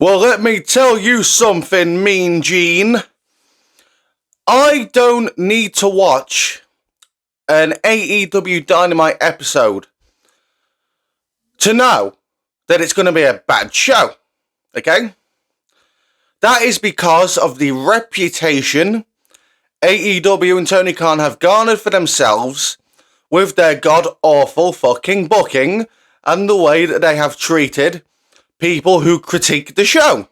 Well, let me tell you something, Mean Gene. I don't need to watch an AEW Dynamite episode to know that it's going to be a bad show, okay? That is because of the reputation AEW and Tony Khan have garnered for themselves with their god-awful fucking booking and the way that they have treated people who critique the show,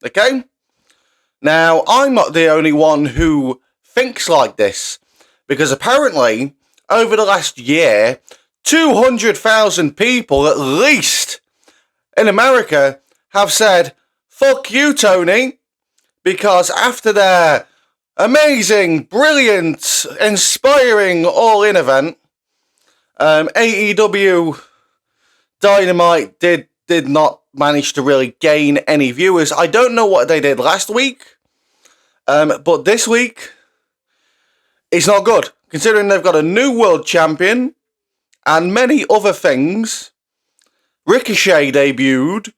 okay? Now, I'm not the only one who thinks like this, because apparently, over the last year, 200,000 people at least in America have said, fuck you, Tony, because after their amazing, brilliant, inspiring all-in event, AEW Dynamite did not manage to really gain any viewers. I don't know what they did last week, but this week, it's not good, considering they've got a new world champion and many other things. Ricochet debuted,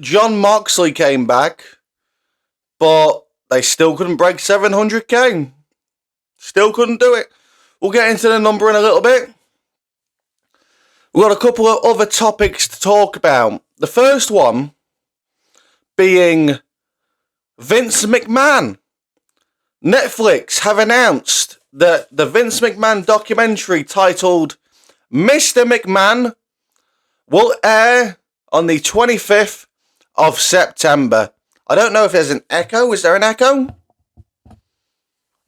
John Moxley came back, but they still couldn't break 700k. Still couldn't do it. We'll get into the number in a little bit. We've got a couple of other topics to talk about. The first one being Vince McMahon. Netflix have announced that the Vince McMahon documentary titled Mr. McMahon will air on the 25th of September. I don't know if there's an echo. Is there an echo?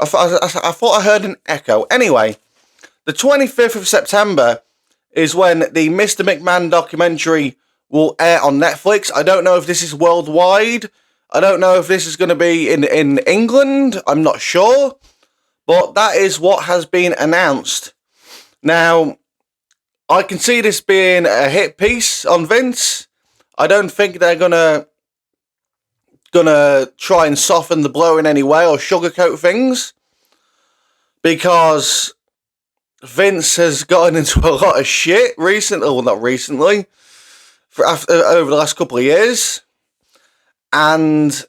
I thought I heard an echo. Anyway, the 25th of September is when the Mr. McMahon documentary will air on Netflix. I don't know if this is worldwide. I don't know if this is going to be in England. I'm not sure. But that is what has been announced. Now, I can see this being a hit piece on Vince. I don't think they're gonna try and soften the blow in any way or sugarcoat things, because Vince has gotten into a lot of shit recently. Well, not recently, over the last couple of years. And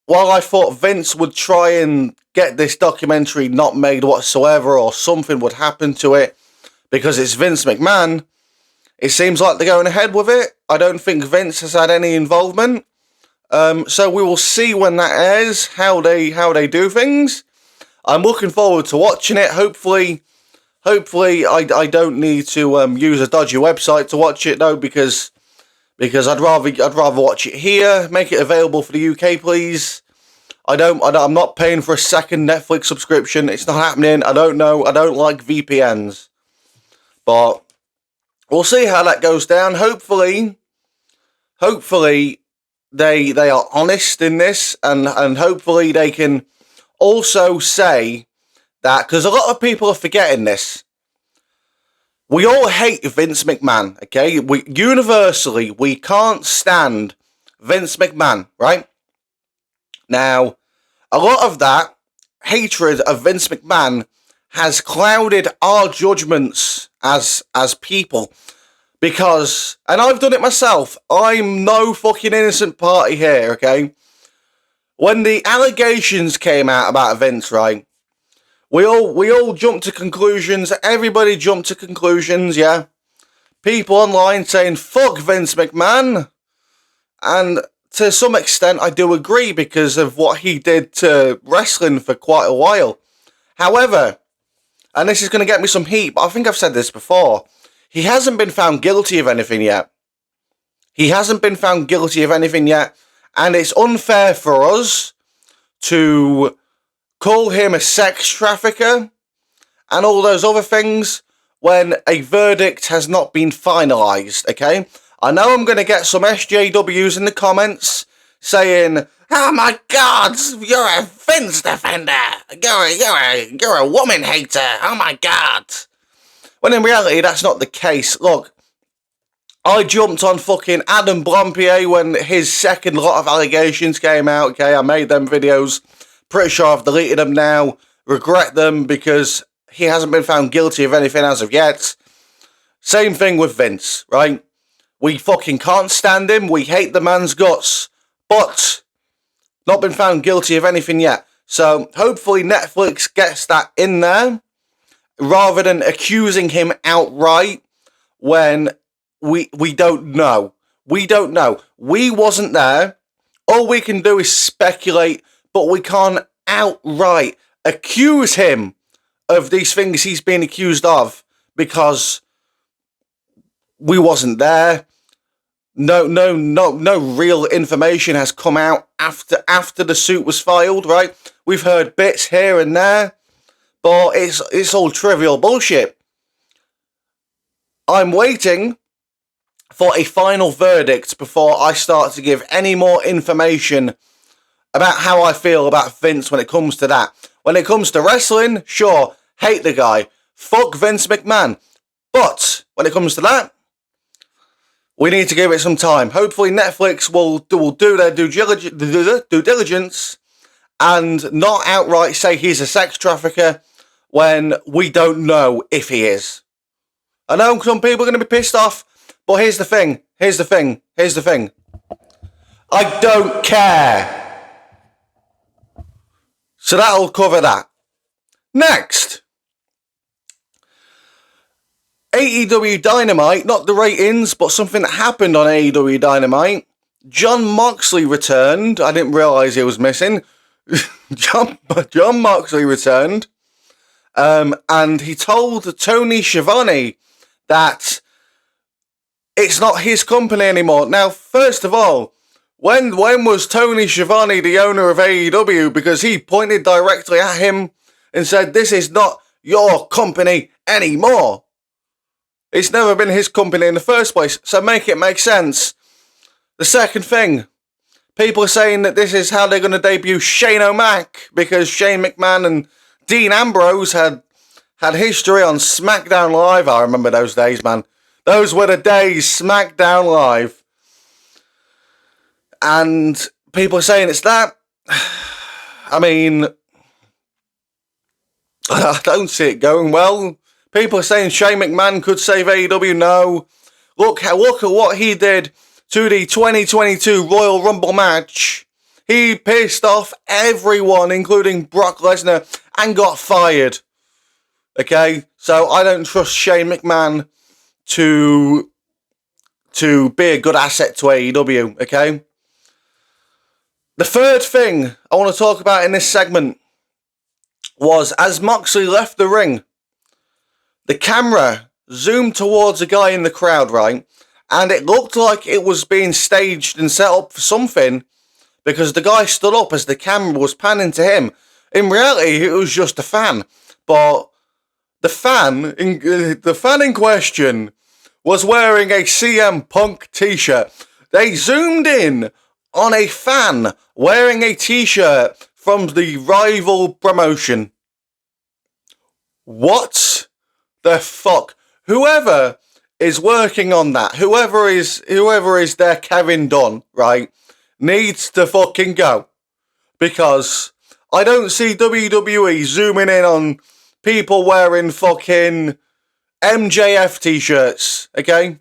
while I thought Vince would try and get this documentary not made whatsoever, or something would happen to it, because it's Vince McMahon, it seems like they're going ahead with it. I don't think Vince has had any involvement. So we will see when that airs, how they do things. I'm looking forward to watching it. Hopefully I don't need to use a dodgy website to watch it though, because I'd rather watch it here. Make it available for the UK, please. I'm not paying for a second Netflix subscription. It's not happening. I don't know. I don't like VPNs. But we'll see how that goes down. Hopefully they are honest in this, and hopefully they can also say that, because a lot of people are forgetting this. We all hate Vince McMahon, okay? Universally, we can't stand Vince McMahon, right? Now, a lot of that hatred of Vince McMahon has clouded our judgments as people. Because, and I've done it myself, I'm no fucking innocent party here, okay? When the allegations came out about Vince, right? We all jumped to conclusions. Everybody jumped to conclusions, yeah? People online saying, fuck Vince McMahon. And to some extent, I do agree, because of what he did to wrestling for quite a while. However, and this is going to get me some heat, but I think I've said this before, he hasn't been found guilty of anything yet. He hasn't been found guilty of anything yet. And it's unfair for us to call him a sex trafficker and all those other things when a verdict has not been finalised, okay? I know I'm going to get some SJWs in the comments saying, oh my God, you're a Vince defender. You're a woman hater. Oh my God. When in reality, that's not the case. Look, I jumped on fucking Adam Blampier when his second lot of allegations came out, okay? I made them videos. Pretty sure I've deleted them now. Regret them, because he hasn't been found guilty of anything as of yet. Same thing with Vince, right? We fucking can't stand him. We hate the man's guts. But not been found guilty of anything yet. So hopefully Netflix gets that in there rather than accusing him outright when we don't know. We don't know. We wasn't there. All we can do is speculate, but we can't outright accuse him of these things he's been accused of because we wasn't there. No real information has come out after the suit was filed, right? We've heard bits here and there, but it's all trivial bullshit. I'm waiting for a final verdict before I start to give any more information about how I feel about Vince when it comes to that. When it comes to wrestling, sure, hate the guy. Fuck Vince McMahon. But when it comes to that, we need to give it some time. Hopefully Netflix will do their due diligence and not outright say he's a sex trafficker when we don't know if he is. I know some people are going to be pissed off, but here's the thing. I don't care. So that'll cover that. Next. AEW Dynamite, not the ratings, but something that happened on AEW Dynamite. Jon Moxley returned. I didn't realise he was missing. Jon Moxley returned. And he told Tony Schiavone that it's not his company anymore. Now, first of all, when was Tony Schiavone the owner of AEW? Because he pointed directly at him and said, this is not your company anymore. It's never been his company in the first place, so make it make sense. The second thing, people are saying that this is how they're going to debut Shane O'Mac, because Shane McMahon and Dean Ambrose had history on SmackDown Live. I remember those days, man. Those were the days, SmackDown Live. And people are saying it's that. I mean, I don't see it going well. People are saying Shane McMahon could save AEW. No. Look at what he did to the 2022 Royal Rumble match. He pissed off everyone, including Brock Lesnar, and got fired. Okay? So I don't trust Shane McMahon to be a good asset to AEW. Okay? The third thing I want to talk about in this segment was as Moxley left the ring, the camera zoomed towards a guy in the crowd, right? And it looked like it was being staged and set up for something because the guy stood up as the camera was panning to him. In reality, it was just a fan. But the fan in question was wearing a CM Punk t-shirt. They zoomed in on a fan wearing a t-shirt from the rival promotion. What the fuck? Whoever is working on that, whoever is their Kevin Dunn, right, needs to fucking go. Because I don't see WWE zooming in on people wearing fucking MJF t-shirts, okay?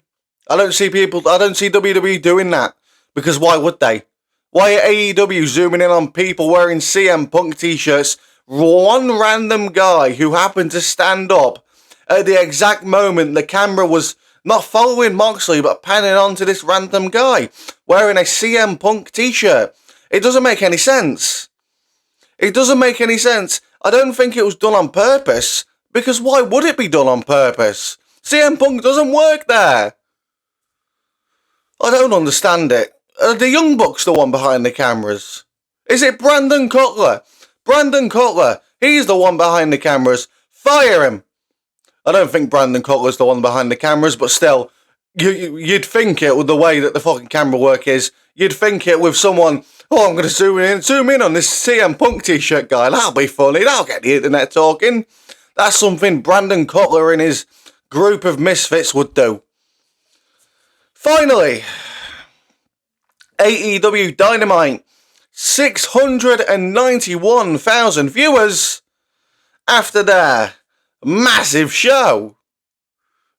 I don't see WWE doing that. Because why would they? Why are AEW zooming in on people wearing CM Punk t-shirts? One random guy who happened to stand up at the exact moment the camera was not following Moxley but panning onto this random guy wearing a CM Punk t-shirt. It doesn't make any sense. It doesn't make any sense. I don't think it was done on purpose, because why would it be done on purpose? CM Punk doesn't work there. I don't understand it. Are the Young Bucks the one behind the cameras? Is it Brandon Cutler? Brandon Cutler, he's the one behind the cameras. Fire him. I don't think Brandon Cutler's the one behind the cameras, but still, you'd think it with the way that the fucking camera work is. You'd think it with someone, I'm going to zoom in on this CM Punk t-shirt guy. That'll be funny. That'll get the internet talking. That's something Brandon Cutler and his group of misfits would do. Finally, AEW Dynamite, 691,000 viewers after their massive show.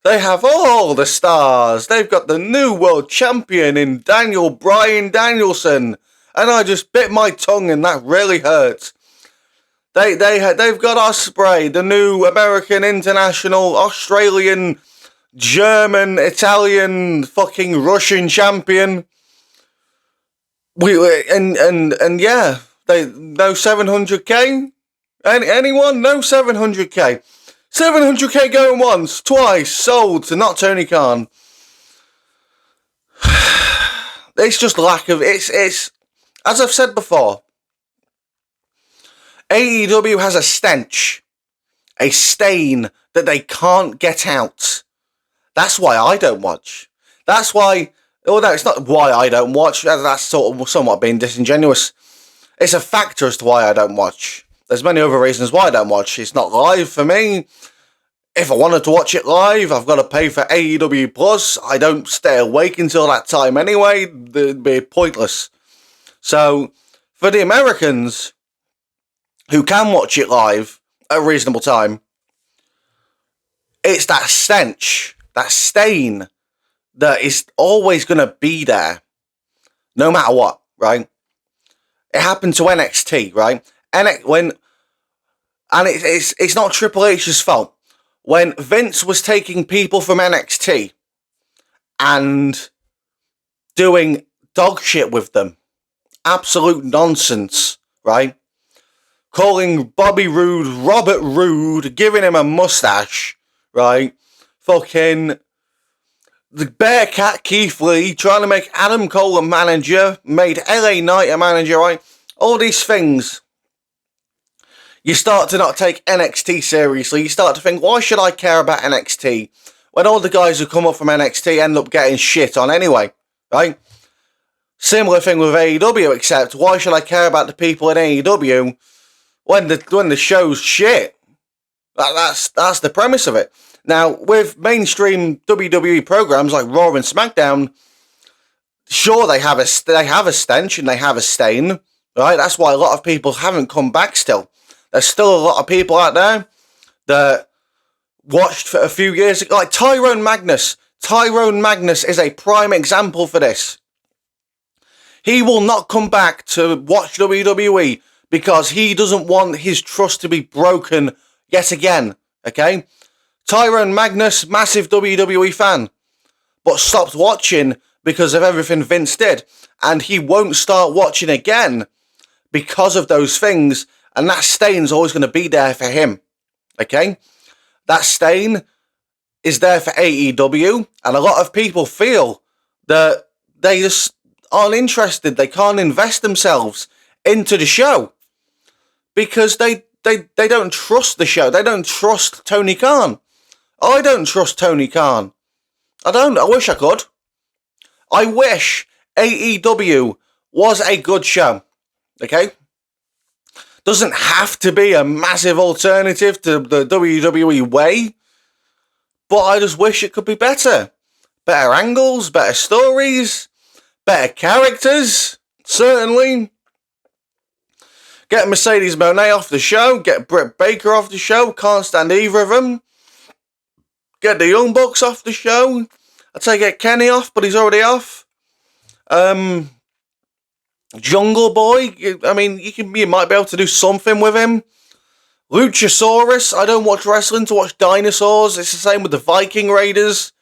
They have all the stars. They've got the new world champion in Bryan Danielson. And I just bit my tongue and that really hurt. They've got Ospreay, the new American, international, Australian, German, Italian, fucking Russian champion. And yeah, no 700k. Anyone? No 700k. 700k going once, twice, sold to not Tony Khan. It's just lack of it's as I've said before. AEW has a stench, a stain that they can't get out. That's why I don't watch. That's why. Oh no, it's not why I don't watch. That's sort of somewhat being disingenuous. It's a factor as to why I don't watch. There's many other reasons why I don't watch. It's not live for me. If I wanted to watch it live, I've got to pay for AEW Plus. I don't stay awake until that time anyway. It'd be pointless. So, for the Americans who can watch it live at a reasonable time, it's that stench, that stain that is always going to be there, no matter what, right? It happened to NXT, right? It's not Triple H's fault. When Vince was taking people from NXT and doing dog shit with them, absolute nonsense, right? Calling Bobby Roode Robert Roode, giving him a mustache, right? Fucking the Bearcat Keith Lee trying to make Adam Cole a manager, made LA Knight a manager, right? All these things. You start to not take NXT seriously. You start to think, why should I care about NXT when all the guys who come up from NXT end up getting shit on anyway, right? Similar thing with AEW, except why should I care about the people in AEW when the show's shit? That's the premise of it. Now, with mainstream WWE programs like Raw and SmackDown, sure they have a stench and they have a stain, right? That's why a lot of people haven't come back still. There's still a lot of people out there that watched for a few years ago, like Tyrone Magnus. Tyrone Magnus is a prime example for this. He will not come back to watch WWE because he doesn't want his trust to be broken yet again, okay? Tyrone Magnus, massive WWE fan, but stopped watching because of everything Vince did. And he won't start watching again because of those things. And that stain's always going to be there for him, okay? That stain is there for AEW, and a lot of people feel that they just aren't interested. They can't invest themselves into the show because they don't trust the show. They don't trust Tony Khan. I don't trust Tony Khan. I don't. I wish I could. I wish AEW was a good show, okay? Doesn't have to be a massive alternative to the WWE way, but I just wish it could be better. Better angles, better stories, better characters, certainly. Get Mercedes Moné off the show, get Britt Baker off the show, can't stand either of them. Get the Young Bucks off the show. I'd say get Kenny off, but he's already off. Jungle Boy, I mean, you might be able to do something with him. Luchasaurus, I don't watch wrestling to watch dinosaurs. It's the same with the Viking Raiders.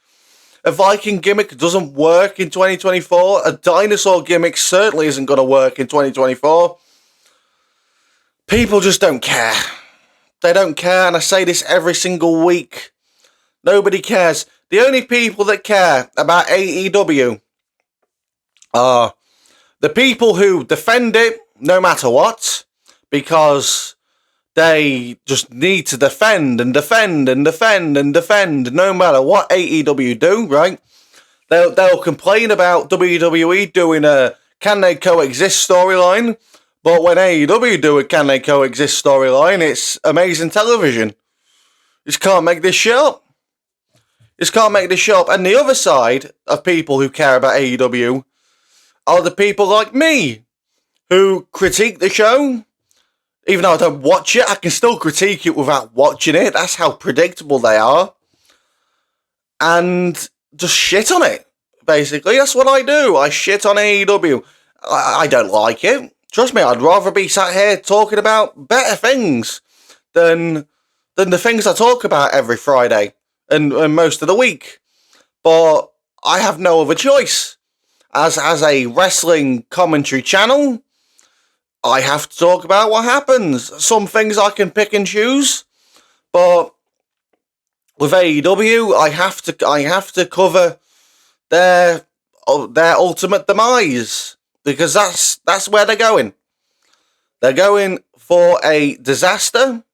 A Viking gimmick doesn't work in 2024. A dinosaur gimmick certainly isn't going to work in 2024. People just don't care. They don't care, and I say this every single week. Nobody cares. The only people that care about AEW are the people who defend it no matter what, because they just need to defend and defend and defend and defend no matter what AEW do, right? They'll complain about WWE doing a Can They Coexist storyline, but when AEW do a Can They Coexist storyline, it's amazing television. You just can't make this shit up. You just can't make this shit up. And the other side of people who care about AEW are the people like me who critique the show. Even though I don't watch it, I can still critique it without watching it. That's how predictable they are. and just shit on it. Basically, that's what I do. I shit on AEW. I don't like it. Trust me, I'd rather be sat here talking about better things than the things I talk about every Friday and most of the week. But I have no other choice. As a wrestling commentary channel, I have to talk about what happens. Some things I can pick and choose, but with AEW, I have to cover their ultimate demise, because that's where they're going. They're going for a disaster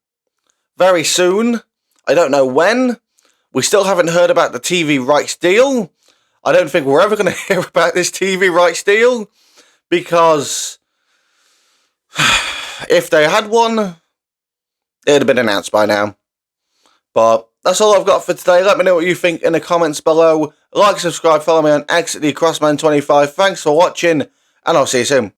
very soon. I don't know when. We still haven't heard about the TV rights deal. I don't think we're ever going to hear about this TV rights deal, because if they had one, it'd have been announced by now. But that's all I've got for today. Let me know what you think in the comments below. Like, subscribe, follow me on X at the Crossman25. Thanks for watching, and I'll see you soon.